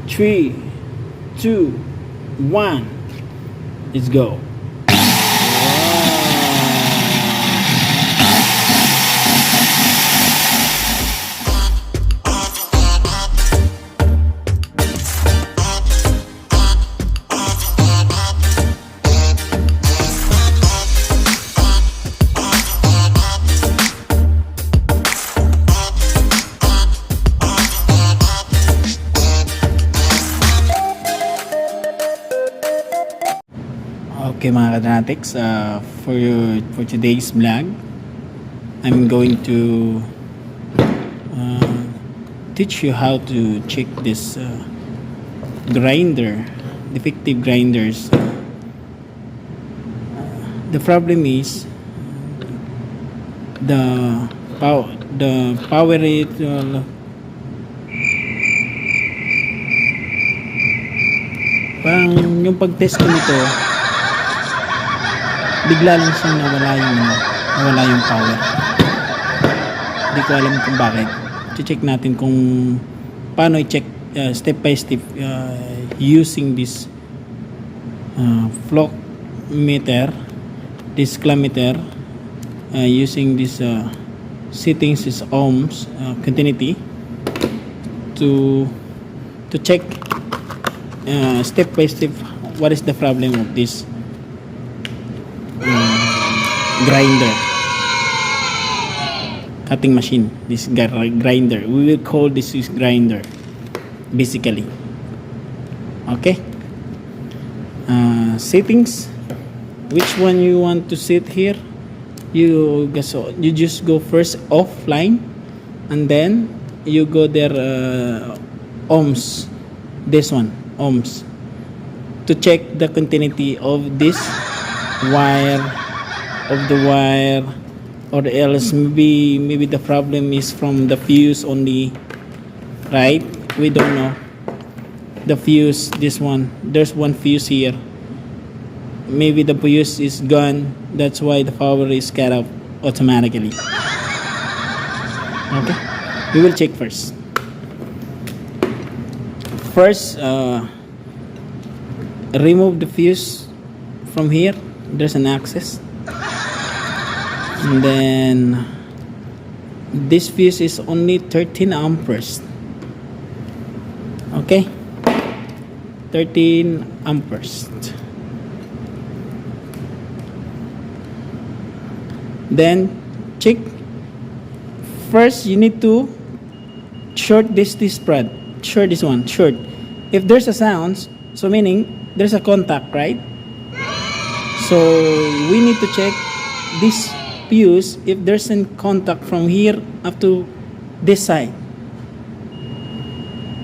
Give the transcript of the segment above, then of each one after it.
3, 2, 1. Let's go. Okay mga kadranatics, for today's vlog, I'm going to teach you how to check this defective grinders. The problem is the power rate. Parang yung pag-test ko nito, bigla lang siyang nawala yung power. Hindi ko alam kung bakit. I-check natin kung paano i-check step by step using this flow meter, this meter, using this settings is ohms continuity to check step by step what is the problem of this grinder, cutting machine. This grinder, we will call this is grinder basically. Okay, settings, which one you want to set here, you just go first offline, and then you go there ohms, this one ohms, to check the continuity of this wire, or else maybe the problem is from the fuse only, right? We don't know the fuse. This one, there's one fuse here, maybe the fuse is gone, that's why the power is cut off automatically. Okay, we will check first remove the fuse from here. There's an access, and then this fuse is only 13 amperes. Okay, 13 amperes. Then check first, you need to short this spread, short this one, short. If there's a sound, so meaning there's a contact, right? So we need to check this fuse if there's a contact from here up to this side.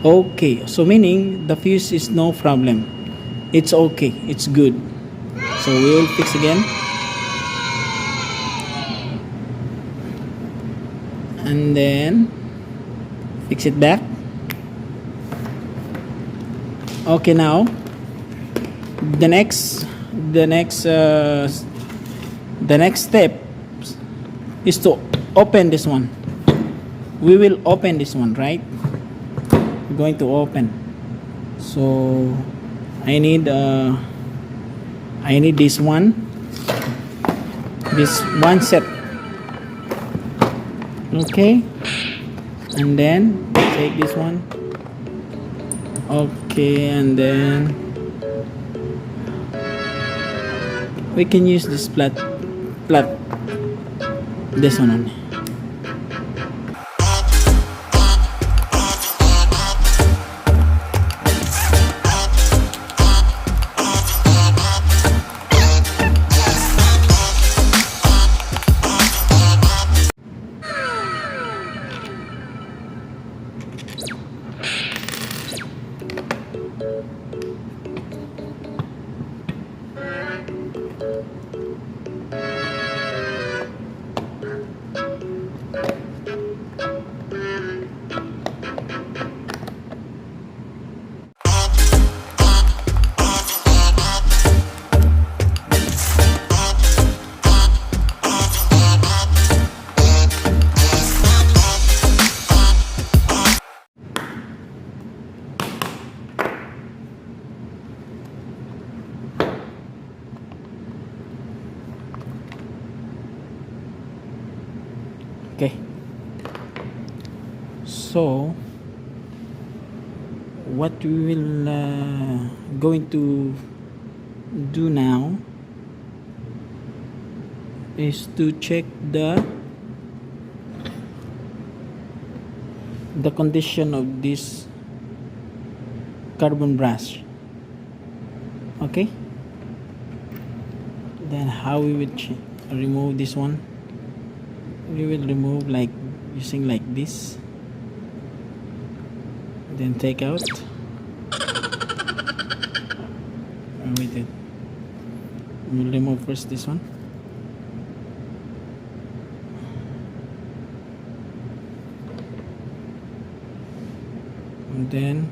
Okay, so meaning the fuse is no problem, it's okay, it's good. So we will fix again, and then fix it back. Okay, now the next step is to open this one. We will open this one, right? We're going to open. So I need this one set. Okay, and then take this one. Okay, and then we can use this flat this one only. So what we will going to do now is to check the condition of this carbon brush. Okay, then how we will remove this one. We will remove like using like this, then take out. Wait it. We'll remove first this one. And then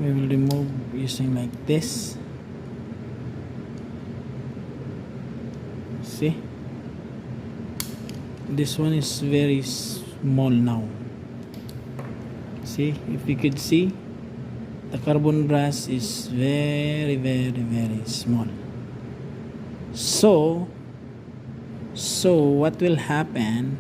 we will remove using like this. See, this one is very small now. See, if you could see, the carbon brush is very small. So what will happen,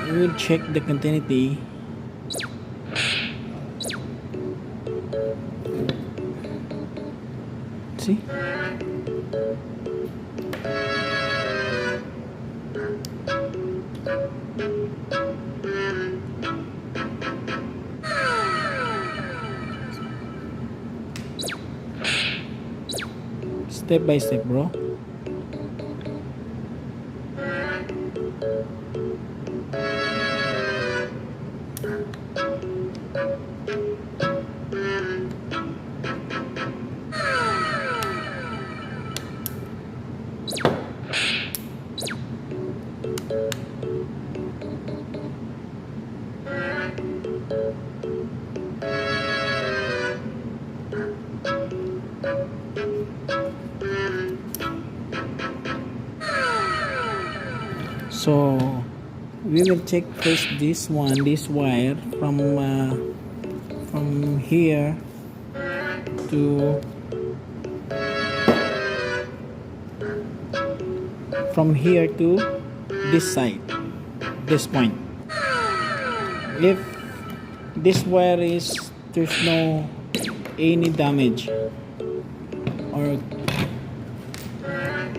we will check the continuity. See, step by step, bro. So we will check first this one, this wire from here to this side, this point. If this wire there's no any damage or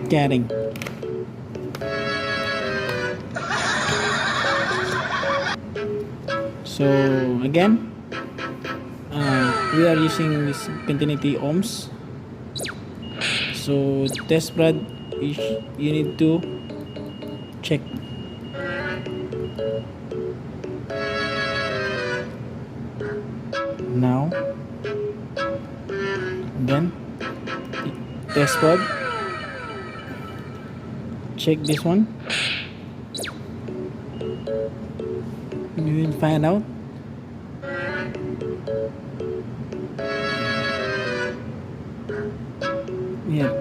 tearing. So again, we are using this continuity ohms. So test rod, you need to check. Now, then test rod, check this one. You will find out. Yeah.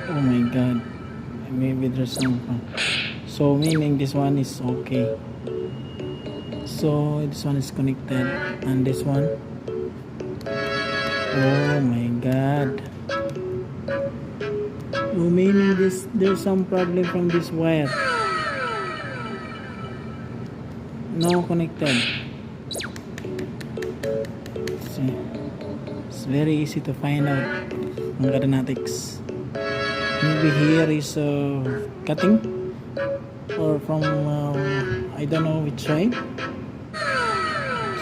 Oh my god. Maybe there's some. So meaning this one is okay. So this one is connected, and this one. Oh my god. Oh, meaning there's some problem from this wire. No connected. See, it's very easy to find out ang aeronautics. Maybe here is cutting, or from I don't know which side.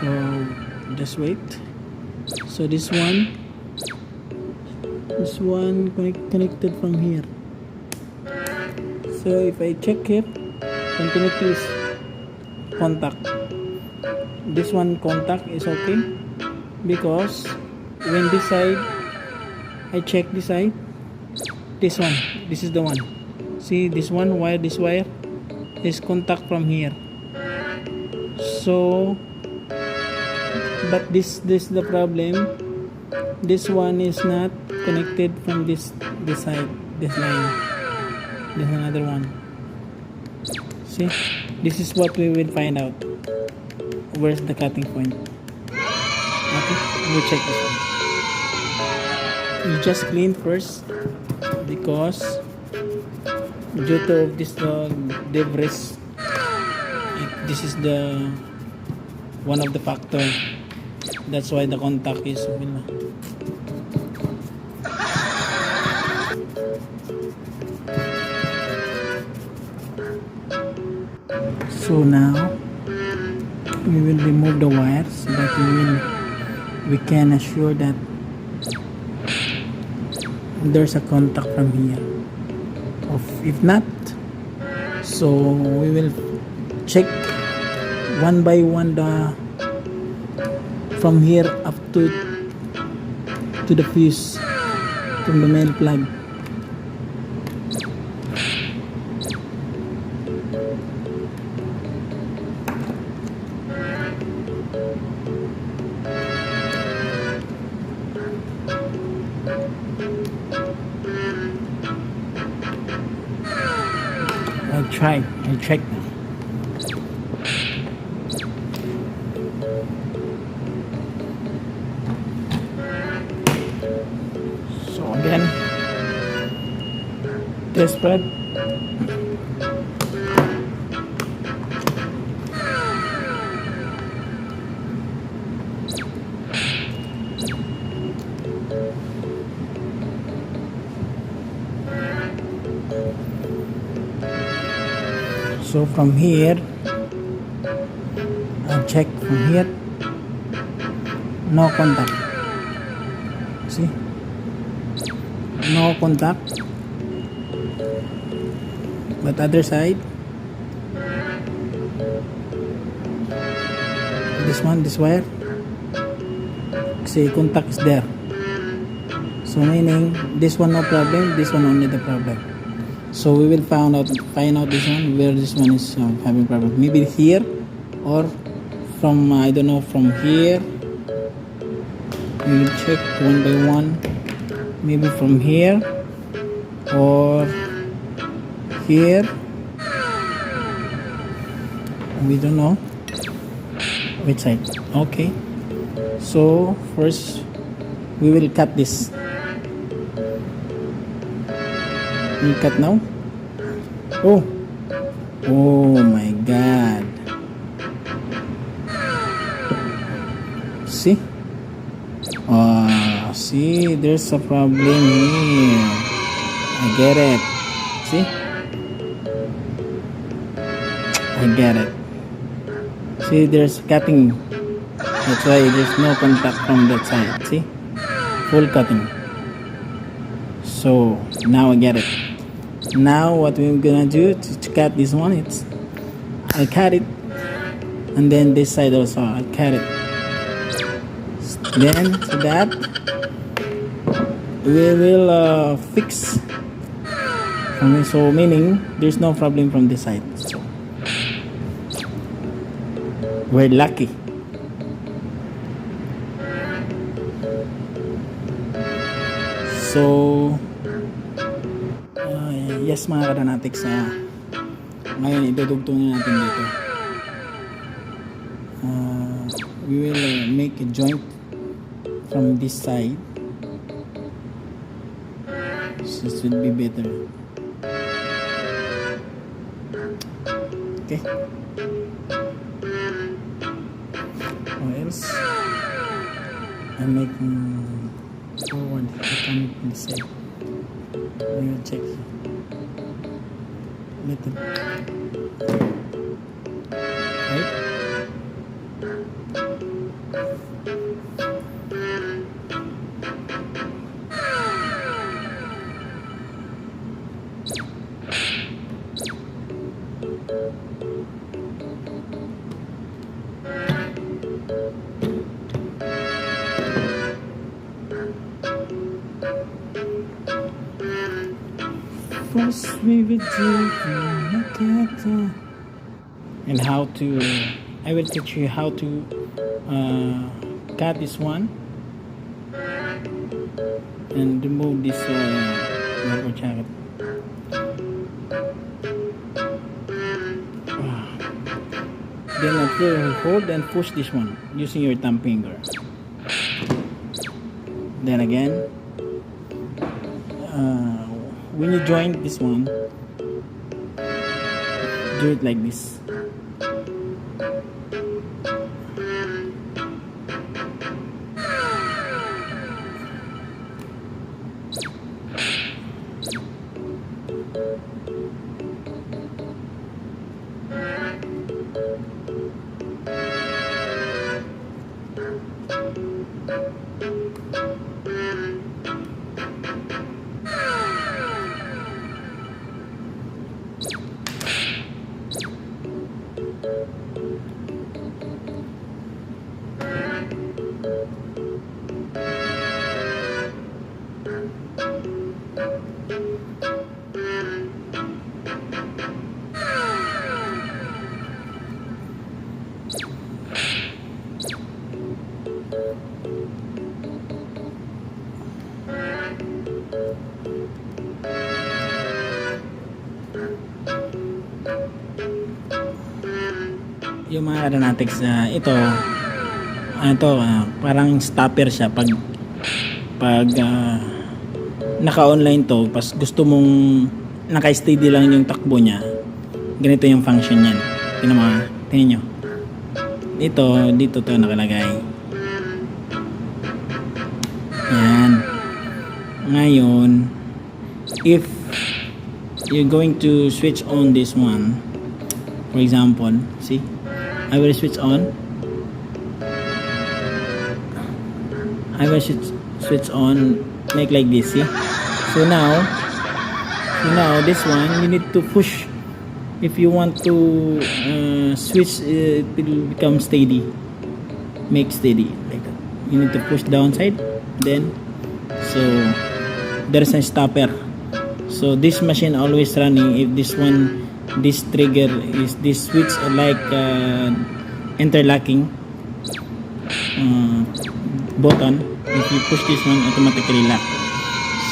So just wait. So this one connected from here. So if I check here, continuity is contact. This one contact is okay, because when this side, I check this side, this one, this is the one. See this one wire, this wire is contact from here. So but this is the problem. This one is not connected from this side, this line. There's another one. See, this is what we will find out. Where's the cutting point? We check this one. You just clean first because due to this debris, this is the one of the factor. That's why the contact is so now we will remove the wires so that we can assure that there's a contact from here. If not, so we will check one by one from here up to the fuse from the main plug. I'll check now. So again, this spread. So from here, I'll check from here. No contact. See? No contact. But other side, this one, this wire, see, contact is there. So meaning this one no problem, this one only the problem. So we will find out this one, where this one is having problem. Maybe here, or from I don't know, from here. We will check one by one. Maybe from here or here. We don't know which side. Okay. So first we will cut this. We cut now. Oh my god. See? See, there's a problem here. I get it. See? I get it. See, there's cutting. That's why there's no contact from that side. See? Full cutting. So now I get it. Now what we're gonna do to cut this one, I'll cut it, and then this side also I'll cut it. Then so that we will fix. So meaning there's no problem from this side. So we're lucky. So yes mga kadanatics, ngayon idudugtong natin dito. We will make a joint from this side. So this will be better. Okay. Or else I make forward. I come from this side. We will check. Let it right. First we will do and how to I will teach you how to cut this one and remove this rubber jacket. Then after hold and push this one using your thumb finger. Then again, when you join this one, do it like this. Yung mga aeronautics, parang stopper siya pag naka-online to, pas gusto mong naka-steady lang yung takbo niya, ganito yung function niyan. Tingnan nyo dito to nakalagay. Yan. Ngayon, if you're going to switch on this one, for example, see, I will switch on. Switch on, make like this, see? So now this one, you need to push. If you want to switch, it will become steady. Make steady, like that. You need to push downside, then, so, there's a stopper. So this machine always running if this trigger is this switch like interlocking button. If you push this one, automatically lock.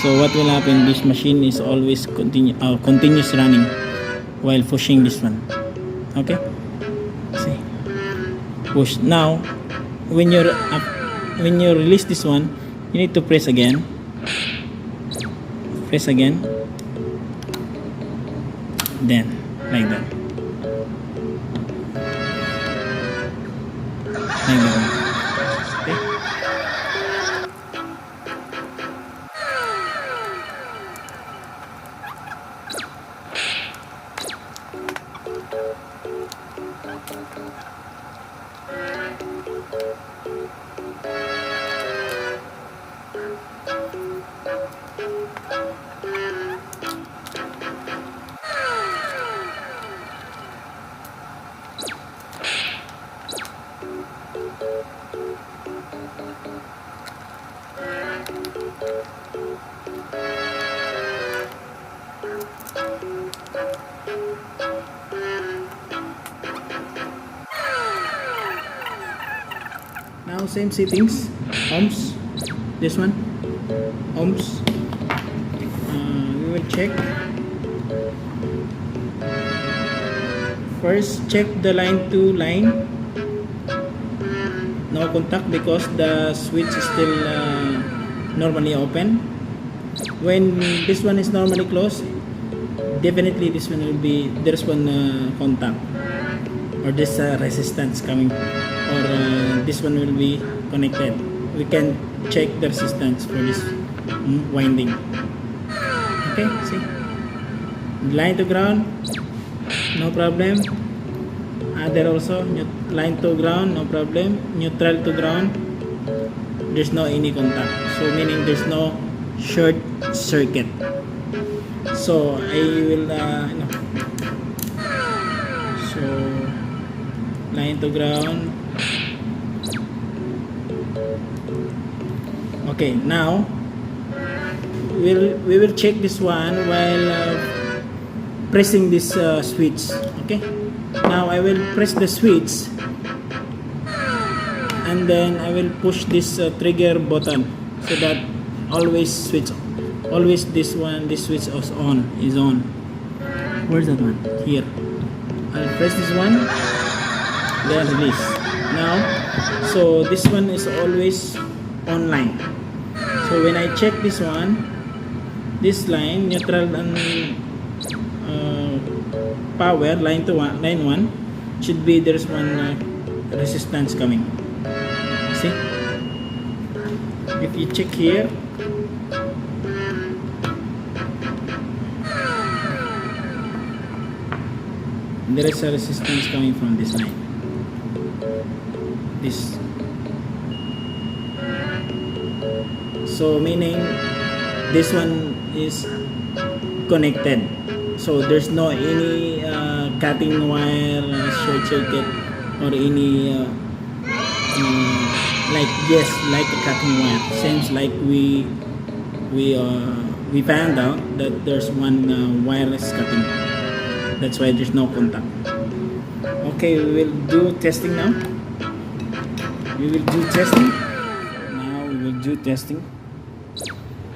So what will happen, this machine is always continuous running while pushing this one. Okay, see, push. Now when you release this one, you need to press again, then like that, okay. Now same settings, ohms, this one, ohms. We will check. First, check the line to line. No contact because the switch is still normally open. When this one is normally closed, definitely this one will be, there's one contact, or this resistance coming, or this one will be connected. We can check the resistance for this winding. Okay, see, line to ground, no problem. Other also, line to ground, no problem. Neutral to ground, there's no any contact, so meaning there's no short circuit. So I will so line to ground. Okay, now we will check this one while pressing this switch. Okay, now I will press the switch and then I will push this trigger button so that always switch, always this switch is on. Where's that one? Here. I'll press this one, then release. now. So this one is always online. So when I check this one, this line, neutral and power, line 1 should be, there's one resistance coming. See? If you check here, there is a resistance coming from this line. This. So meaning this one is connected. So there's no any cutting wire, short circuit, or any like a cutting wire. Seems like we found out that there's one wireless cutting. That's why there's no contact. Okay, we will do testing now. We will do testing. Now we will do testing.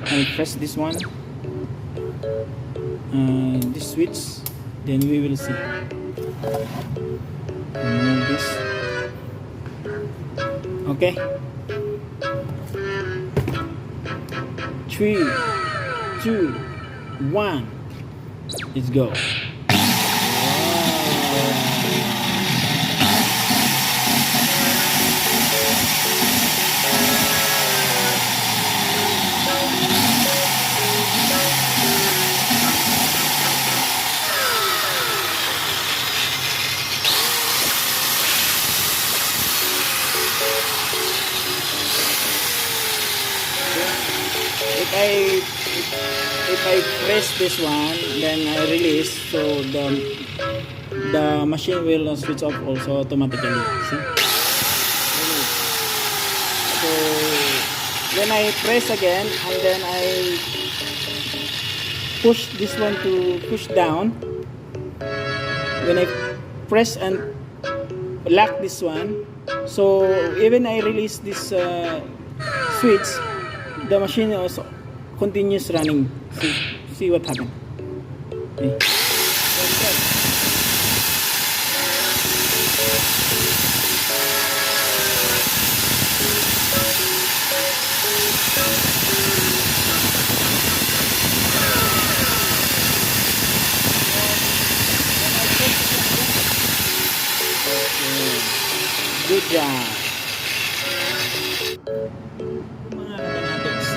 I'll press this one, this switch, then we will see. Remove this. Okay. 3, 2, 1. Let's go. If I press this one, then I release, so the machine will switch off also automatically. See? So when I press again, and then I push this one to push down, when I press and lock this one, so even I release this switch, the machine also continues running. See what happened. Okay. Good job. Mga katanatics,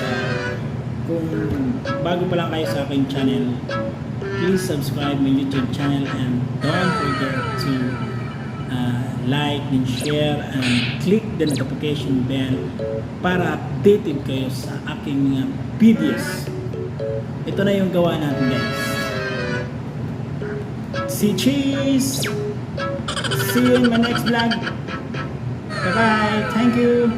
kung bago pa lang kayo sa aking channel, please subscribe my YouTube channel and don't forget to like and share and click the notification bell para updated kayo sa aking videos. Ito na yung gawa natin, guys. See, cheese! See you in my next vlog. Bye bye. Thank you.